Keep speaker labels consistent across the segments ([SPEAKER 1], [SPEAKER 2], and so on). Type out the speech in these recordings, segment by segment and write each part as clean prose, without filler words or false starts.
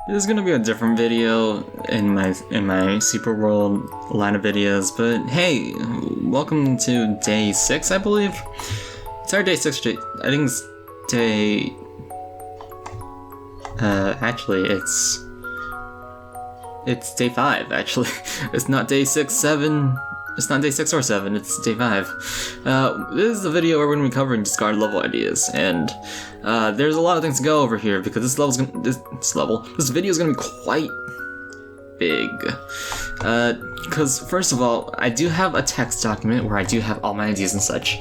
[SPEAKER 1] This is gonna be a different video in my Super World line of videos, but hey, welcome to day 6, I believe. It's our day 6. I think it's day. Actually, it's day 5. Actually, it's not day 6, 7. It's not day 6 or 7, it's day 5. This is a video where we're going to be covering discard level ideas, and there's a lot of things to go over here because this video is going to be quite big. Because first of all, I do have a text document where I do have all my ideas and such.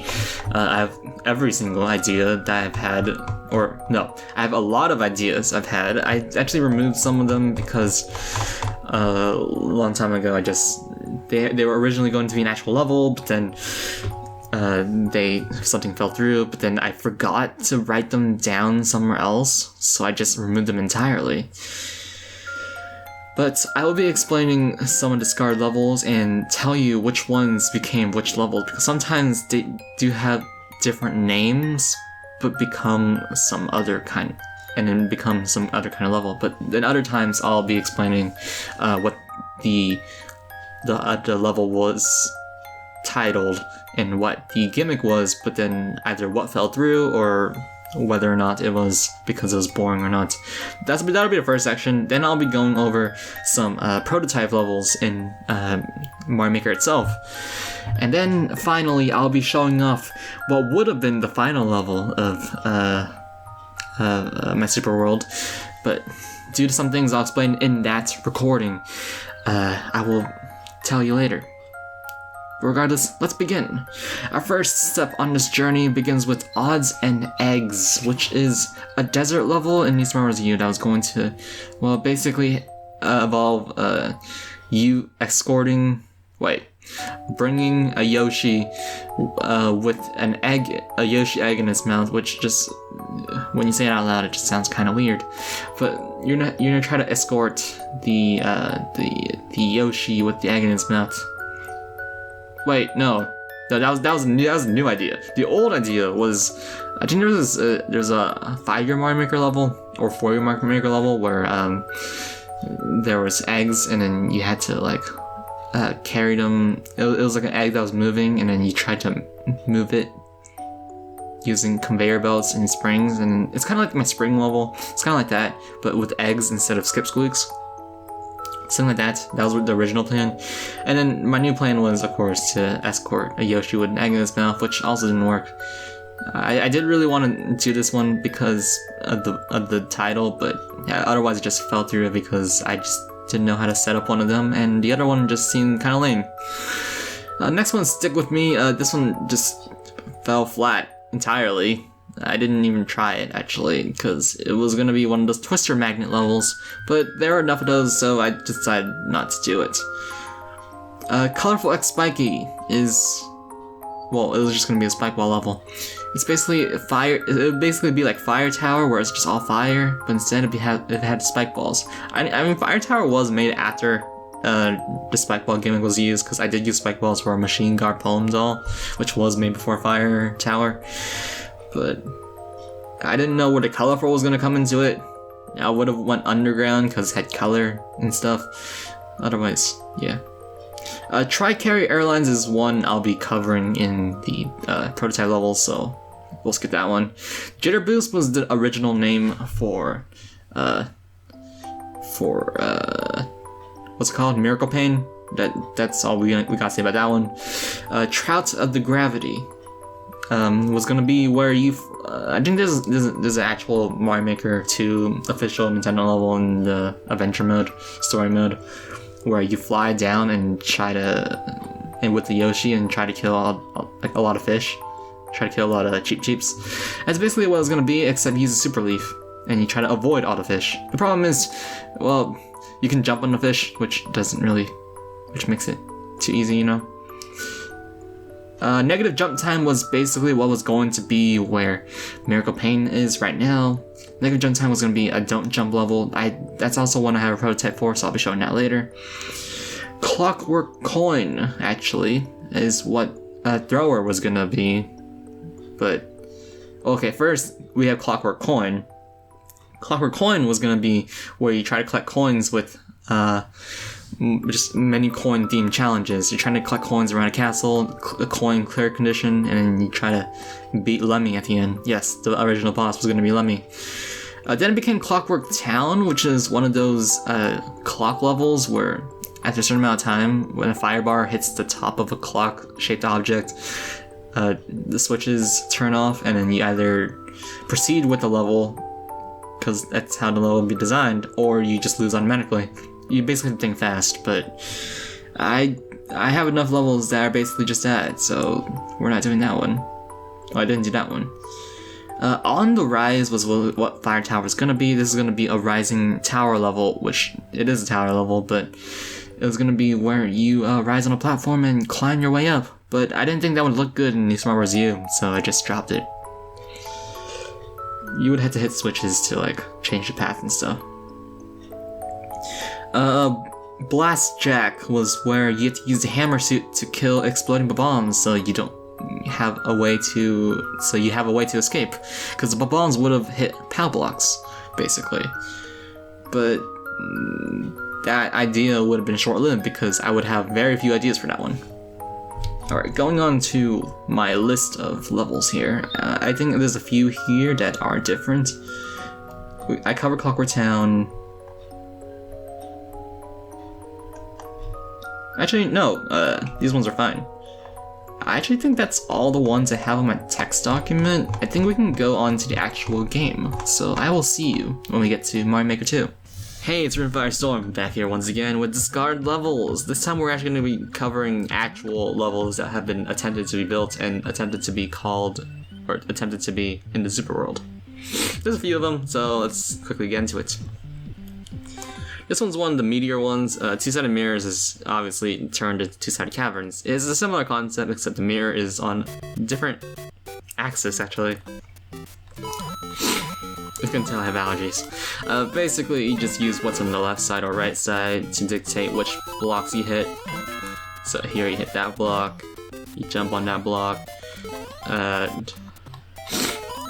[SPEAKER 1] I have every single idea that I've had, or no, I have a lot of ideas I've had. I actually removed some of them because a long time ago they were originally going to be an actual level, but then something fell through, but then I forgot to write them down somewhere else, so I just removed them entirely. But I will be explaining some of the discard levels and tell you which ones became which level, because sometimes they do have different names, but become some other kind, and then become some other kind of level. But then other times I'll be explaining what the level was titled and what the gimmick was, but then either what fell through or whether or not it was because it was boring or not. That'll be the first section. Then I'll be going over some prototype levels in Mario Maker itself. And then finally I'll be showing off what would have been the final level of my Super World, but due to some things I'll explain in that recording, I will tell you later. Regardless, let's begin. Our first step on this journey begins with Odds and Eggs, which is a desert level in New Super Mario U that was going to, well, basically involve you bringing a Yoshi with a Yoshi egg in his mouth, which just, when you say it out loud, it just sounds kind of weird. But you're gonna try to escort the Yoshi with the egg in his mouth. Wait, no, that was a new idea. The old idea was, I think there's a 5-year Mario Maker level or 4-year Mario Maker level where there was eggs and then you had to carry them. It was like an egg that was moving, and then you tried to move it using conveyor belts and springs, and it's kind of like my spring level. It's kind of like that, but with eggs instead of skip squeaks. Something like that. That was the original plan. And then my new plan was, of course, to escort a Yoshi with an egg in his mouth, which also didn't work. I did really want to do this one because of the title, but yeah, otherwise it just fell through because I just didn't know how to set up one of them, and the other one just seemed kind of lame. Next one, Stick With Me. This one just fell flat entirely. I didn't even try it, actually, because it was going to be one of those Twister Magnet levels, but there are enough of those, so I decided not to do it. Colorful X Spiky is, well, it was just going to be a Spike Ball level. It's basically fire. It would basically be like Fire Tower, where it's just all fire, but instead it had Spike Balls. I mean, Fire Tower was made after the Spike Ball gimmick was used, because I did use Spike Balls for a Machine Guard Poem doll, which was made before Fire Tower. But I didn't know where the colorful was gonna come into it. I would have went underground because it had color and stuff. Otherwise, yeah. Tri-Carry Airlines is one I'll be covering in the prototype levels, so we'll skip that one. Jitter Boost was the original name for what's it called? Miracle Pain. That's all we gotta say about that one. Trout of the Gravity was gonna be where you. I think there's an actual Mario Maker 2 official Nintendo level in the adventure mode, story mode, where you fly down and with the Yoshi and try to kill a lot of fish, try to kill a lot of cheeps. That's basically what it's gonna be, except you use a Super Leaf and you try to avoid all the fish. The problem is, well, you can jump on the fish, which makes it too easy, you know. Negative jump time was basically what was going to be where Miracle Pain is right now. Negative jump time was going to be a don't jump level. That's also one I have a prototype for, so I'll be showing that later. Clockwork Coin, actually, is what Thrower was going to be. But, okay, first we have Clockwork Coin. Clockwork Coin was gonna be where you try to collect coins with just many coin themed challenges. You're trying to collect coins around a castle, a coin clear condition, and then you try to beat Lemmy at the end. Yes, the original boss was gonna be Lemmy. Then it became Clockwork Town, which is one of those clock levels where after a certain amount of time, when a fire bar hits the top of a clock-shaped object, the switches turn off, and then you either proceed with the level, because that's how the level would be designed, or you just lose automatically. You basically have to think fast, but I have enough levels that are basically just that, so we're not doing that one. Oh, I didn't do that one. On the Rise was what Fire Tower is going to be. This is going to be a rising tower level, which it is a tower level, but it was going to be where you rise on a platform and climb your way up. But I didn't think that would look good in New Smart Wars U, so I just dropped it. You would have to hit switches to like change the path and stuff. Blast Jack was where you have to use the hammer suit to kill exploding bombs, so you don't have a way to escape, because the bombs would have hit POW blocks basically. But that idea would have been short-lived because I would have very few ideas for that one. Alright, going on to my list of levels here. I think there's a few here that are different. I covered Clockwork Town. Actually, no, these ones are fine. I actually think that's all the ones I have on my text document. I think we can go on to the actual game. So I will see you when we get to Mario Maker 2. Hey, it's Runefire Storm back here once again with Discard Levels. This time we're actually going to be covering actual levels that have been attempted to be built and attempted to be called, or attempted to be in the Super World. There's a few of them, so let's quickly get into it. This one's one of the meteor ones. Two-sided mirrors is obviously turned into two-sided caverns. It's a similar concept, except the mirror is on different axis, actually. You can tell I have allergies. Basically, you just use what's on the left side or right side to dictate which blocks you hit. So here you hit that block, you jump on that block.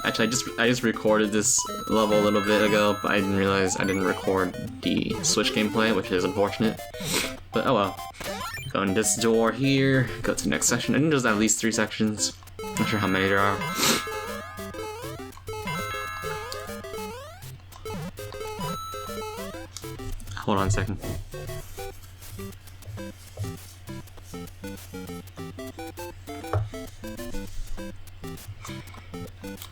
[SPEAKER 1] Actually, I just recorded this level a little bit ago, but I didn't realize I didn't record the Switch gameplay, which is unfortunate. But oh well. Go in this door here, go to the next section. I think there's at least 3 sections. Not sure how many there are. Hold on a second.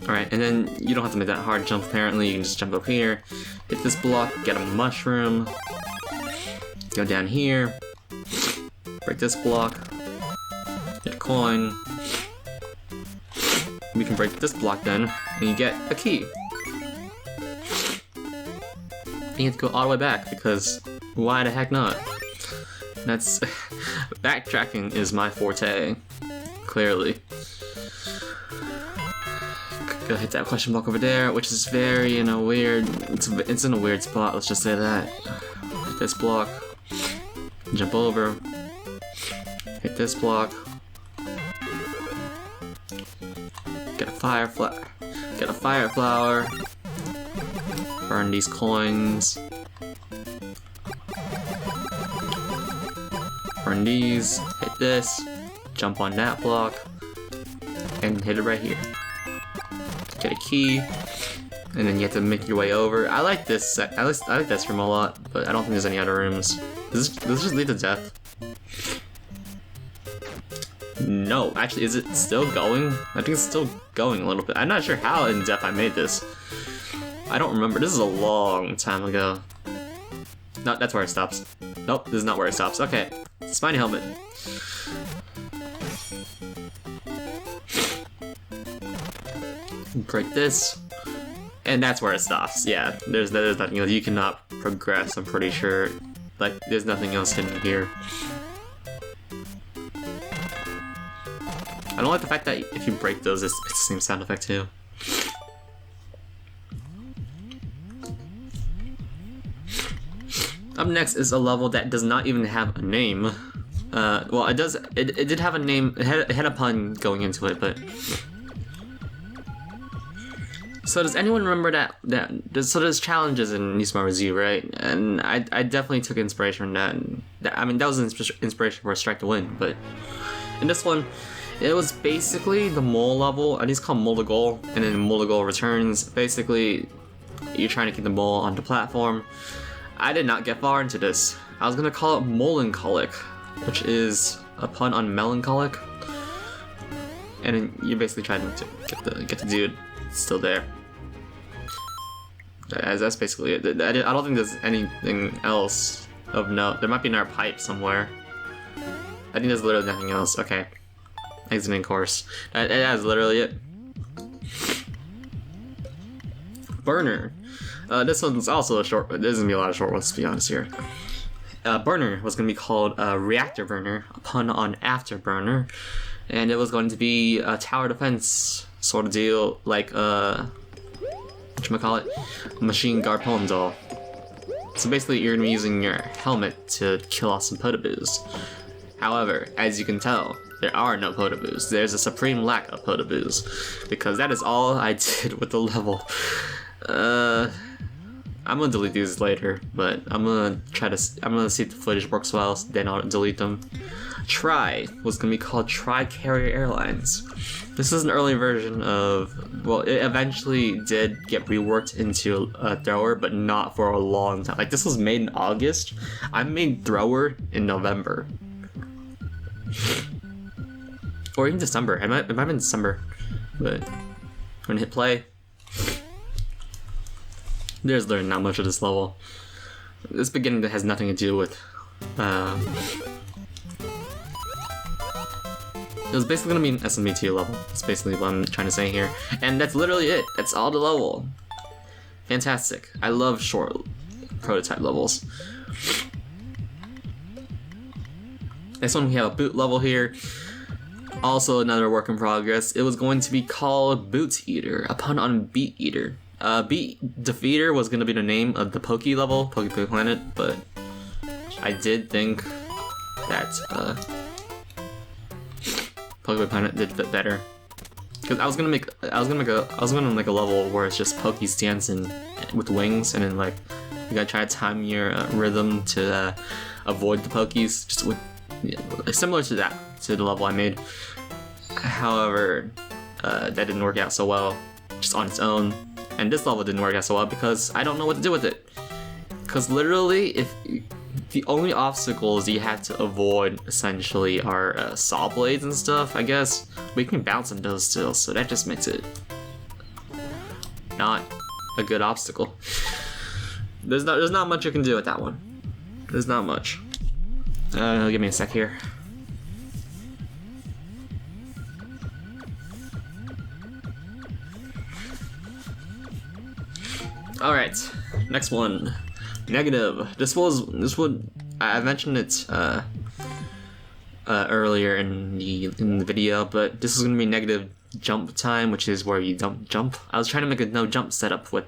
[SPEAKER 1] Alright, and then you don't have to make that hard jump apparently, you can just jump up here, hit this block, get a mushroom, go down here, break this block, get a coin, we can break this block then, and you get a key. And you have to go all the way back, because why the heck not? That's... backtracking is my forte, clearly. Go hit that question block over there, which is very in a weird... It's in a weird spot, let's just say that. Hit this block, jump over, hit this block, get a fire flower, burn these coins, burn these, hit this, jump on that block, and hit it right here. Get a key, and then you have to make your way over. I like this. I like this room a lot, but I don't think there's any other rooms. Does this just lead to death? No, actually, is it still going? I think it's still going a little bit. I'm not sure how in depth I made this. I don't remember. This is a long time ago. No, that's where it stops. Nope, this is not where it stops. Okay, spiny helmet. Break this, and that's where it stops. Yeah, there's nothing else. You cannot progress, I'm pretty sure. Like, there's nothing else hidden here. I don't like the fact that if you break those, it's the same sound effect too. Up next is a level that does not even have a name. Well, it does. It did have a name. It had a pun going into it, but
[SPEAKER 2] So does anyone remember so there's challenges in New Super Mario Z, right? And I definitely took inspiration from that. And I mean, that was inspiration for Strike to Win, but in this one, it was basically the mole level. I think it's called Mole to Goal, and then Mole to Goal returns. Basically, you're trying to keep the mole on the platform. I did not get far into this. I was gonna call it Molencholic, which is a pun on melancholic. And then you're basically trying to get the dude still there. That's basically it. I don't think there's anything else of note. There might be another pipe somewhere. I think there's literally nothing else. Okay. Exiting course. That is literally it. Burner. This one's also a short. There's gonna be a lot of short ones, to be honest here. Burner was gonna be called Reactor Burner, a pun on Afterburner, and it was going to be a tower defense sort of deal, like whatchamacallit? Machine Guard Poem Doll. So basically, you're gonna be using your helmet to kill off some Potaboos. However, as you can tell, there are no Potaboos. There's a supreme lack of Potaboos, because that is all I did with the level. I'm gonna delete these later, but I'm gonna see if the footage works well, then I'll delete them. Try was gonna be called Tri-Carrier Airlines. This is an early version of, well, it eventually did get reworked into a thrower, but not for a long time. Like, this was made in August. I made thrower in November. Or even December. It might have been December. But I'm gonna hit play. There's literally not much of this level. This beginning that has nothing to do with it was basically gonna be an SMB2 level. That's basically what I'm trying to say here. And that's literally it. That's all the level. Fantastic. I love short prototype levels. Next one, we have a boot level here. Also another work in progress. It was going to be called Boot Eater, a pun on Beat Eater. Beat Defeater was gonna be the name of the Poke level, Poke Planet, but I did think that Poke Planet did a bit better. Because I was gonna make a level where it's just Poke's dancing with wings, and then like you gotta try to time your rhythm to avoid the Pokies, just with similar to the level I made. However, that didn't work out so well just on its own, and this level didn't work out so well because I don't know what to do with it. Because literally, if the only obstacles you have to avoid essentially are saw blades and stuff, I guess. We can bounce on those still, so that just makes it not a good obstacle. There's not much you can do with that one. There's not much. Give me a sec here. All right, next one. Negative. This would I mentioned it earlier in the video, but this is gonna be negative jump time, which is where you don't jump. I was trying to make a no jump setup with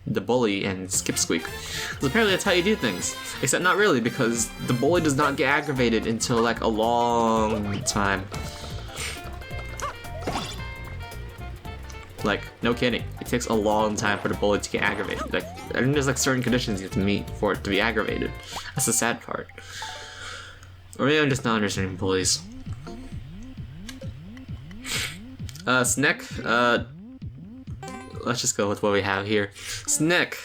[SPEAKER 2] the bully and skip squeak, because apparently that's how you do things. Except not really, because the bully does not get aggravated until like a long time. Like, no kidding. It takes a long time for the bully to get aggravated. Like, I think there's like certain conditions you have to meet for it to be aggravated. That's the sad part. Or maybe I'm just not understanding bullies. Sneck, let's just go with what we have here. Sneck,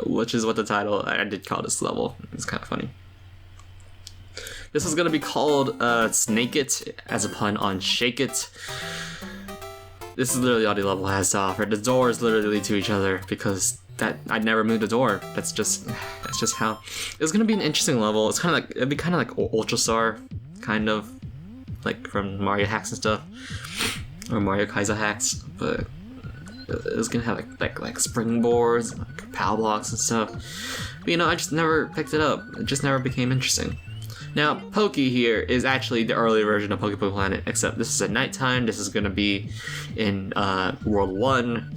[SPEAKER 2] which is what the title, I did call this level. It's kind of funny. This is gonna be called Snake It, as a pun on Shake It. This is literally all the level has to offer. The doors literally lead to each other, because I'd never moved a door. That's just how. It's gonna be an interesting level. It's kind of like, it'd be kind of like Ultra Star, kind of like from Mario hacks and stuff, or Mario Kaiser hacks. But it's gonna have like springboards, like power blocks and stuff. But you know, I just never picked it up. It just never became interesting. Now, Poke here is actually the early version of Poke Planet, except this is at nighttime. This is gonna be in World 1.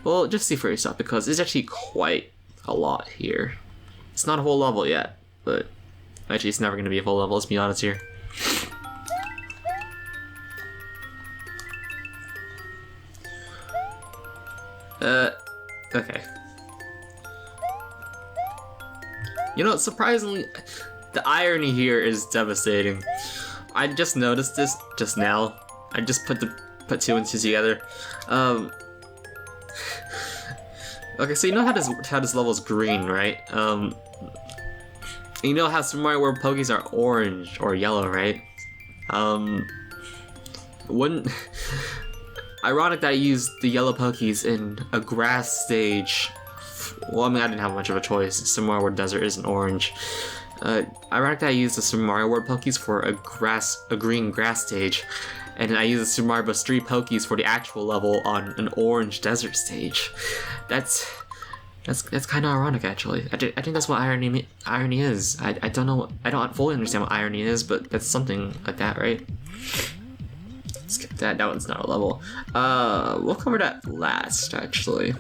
[SPEAKER 2] Well, just see for yourself, because it's actually quite a lot here. It's not a whole level yet, but actually it's never gonna be a full level, let's be honest here. Okay. You know, surprisingly, the irony here is devastating. I just noticed this just now. I just put two and two together. Okay, so you know how this level is green, right? You know how Super Mario World Pokies are orange or yellow, right? Wouldn't ironic that I used the yellow Pokies in a grass stage. Well, I mean, I didn't have much of a choice. Super Mario World Desert isn't orange. Ironic that I used the Super Mario World Pokies for a green grass stage, and I used the Super Mario Bros. 3 Pokies for the actual level on an orange desert stage. That's kind of ironic, actually. I think that's what irony is. I don't know. I don't fully understand what irony is, but that's something like that, right? Skip that. That one's not a level. We'll cover that last, actually.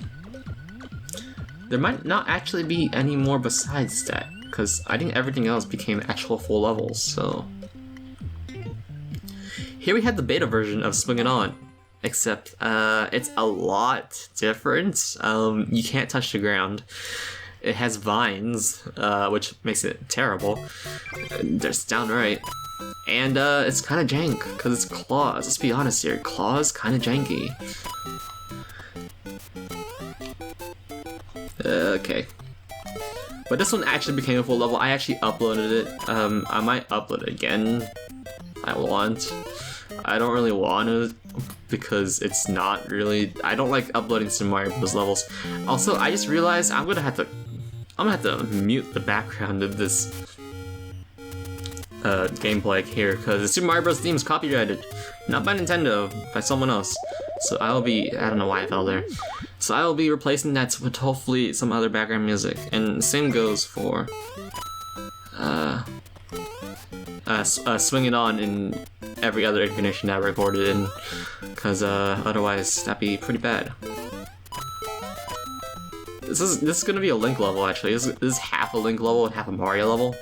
[SPEAKER 2] There might not actually be any more besides that, because I think everything else became actual full levels, so... Here we have the beta version of Swing It On, except it's a lot different. You can't touch the ground. It has vines, which makes it terrible. Just downright. And it's kind of jank, because it's claws. Let's be honest here, claws kind of janky. Okay. But this one actually became a full level. I actually uploaded it. I might upload it again. I want. I don't really want to because it's not really. I don't like uploading Super Mario Bros. Levels. Also, I just realized I'm gonna have to mute the background of this gameplay here because the Super Mario Bros. Theme is copyrighted, not by Nintendo, by someone else. So I don't know why I fell there. So I will be replacing that with hopefully some other background music, and the same goes for Swing It On in every other incarnation that I recorded in, because otherwise that'd be pretty bad. This is gonna be a Link level actually. This is half a Link level and half a Mario level.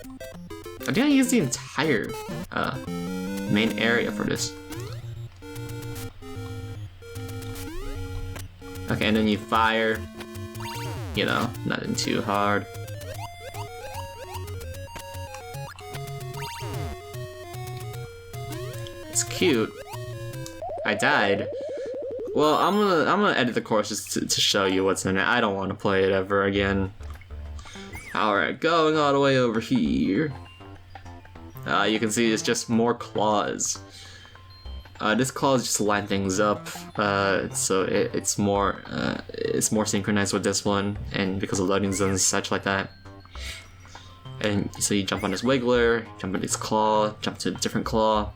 [SPEAKER 2] I think I used the entire main area for this. Okay, and then you fire. You know, nothing too hard. It's cute. I died. Well, I'm gonna edit the courses to show you what's in it. I don't want to play it ever again. Alright, going all the way over here. You can see it's just more claws. This claws just line things up, so it's more synchronized with this one, and because of loading zones and such like that. And so you jump on this wiggler, jump on this claw, jump to a different claw,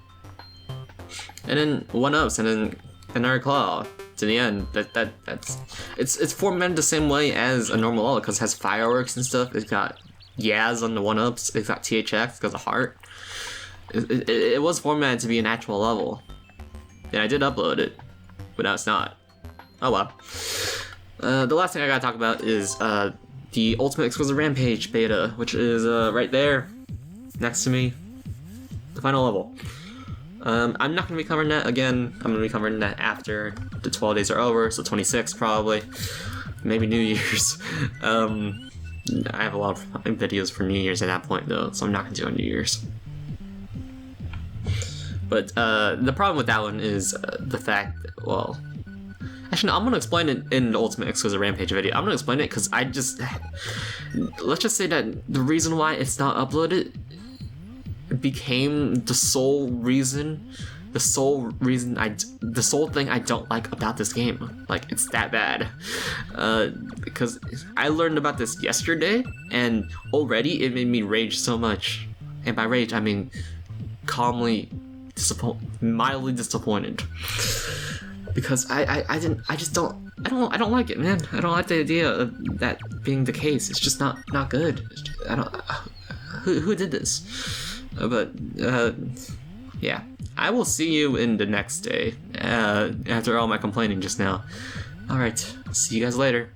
[SPEAKER 2] and then one-ups, and then another claw to the end. It's formatted the same way as a normal level because it has fireworks and stuff. It's got Yaz on the one-ups. It's got THX because of heart. It was formatted to be an actual level. And I did upload it, but now it's not. Oh well. The last thing I gotta talk about is the Ultimate Exquisite Rampage beta, which is right there, next to me. The final level. I'm not gonna be covering that again. I'm gonna be covering that after the 12 days are over, so 26 probably. Maybe New Year's. I have a lot of videos for New Year's at that point though, so I'm not gonna do it on New Year's. But the problem with that one is the fact that, well, actually no, I'm gonna explain it in the Ultimate Exquisite Rampage video. I'm gonna explain it because let's just say that the reason why it's not uploaded became the sole thing I don't like about this game. Like, it's that bad. Because I learned about this yesterday, and already it made me rage so much. And by rage, I mean mildly disappointed. Because I don't like it, man. I don't like the idea of that being the case. It's just not good. Who did this? Yeah. I will see you in the next day, after all my complaining just now. Alright, see you guys later.